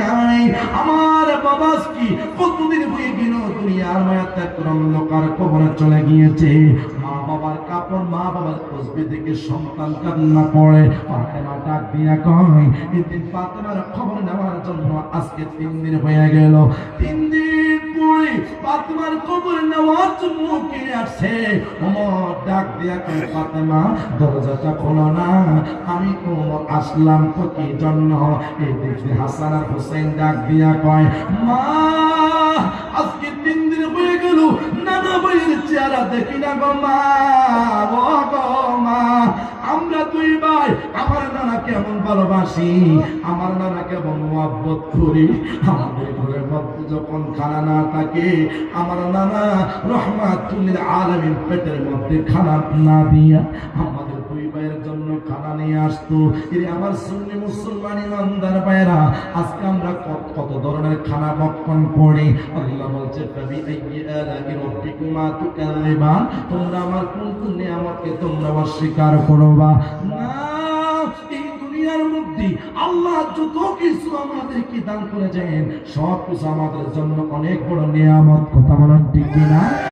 নাই আমার বাবা কি কতদিন হয়ে গেল দুনিয়ার মায়া ত্যাগ করে অন্ধকার কবরে চলে গিয়েছে। মা বাবার কাপড় মা বাবার তসবিহ থেকে সন্তান কান্না করে ফাতেমা ডাক দিয়া কয় এদিন ফাতেমার খবর নেওয়ার জন্য আজকে 3 দিন হয়ে গেল। 3 দিন পরে ফাতেমার খবর নেওয়ার জন্য কে আসছে? ওমর ডাক দিয়া কয় ফাতেমা দরজাটা খোলো না, আমি ওমর আসলাম তো কি জন্য? এই দেখি হাসান আর হুসাইন ডাক দিয়া কয় মা আজকে 3 দিন হয়ে গেল নানা ভাইয়ের চেহারা দেখি না গো মা। ও গো মা আমরা 2 ভাই আমার নানা কেমন ভালোবাসি, আমার নানা কেমন মহব্বত করি। আমাদের ঘরের মধ্যে যখন খানা না থাকে আমার নানা রহমাতুল আলামিন পেটের মধ্যে খানা না দিয়া আমাদের 2 ভাইয়ের জন্য খানা নিয়ে আসতো। এর আমার সুন্নি মুসলমান ইমানদার ভাইরা আজকে আমরা কত ধরনের খানা ভক্ষণ করি। আল্লাহ বলছে ফাবি আইয়ি আলাহি রাব্বিকুমা তুকাল্লিবান, তোমরা আমার কোন কোন নিয়ামতকে তোমরা অস্বীকার করবা না। এই দুনিয়ার মধ্যে আল্লাহ যত কিছু আমাদেরকে দান করেছেন সব কিছু আমাদের জন্য অনেক বড় নিয়ামত। কথা বলেন ঠিক কিনা?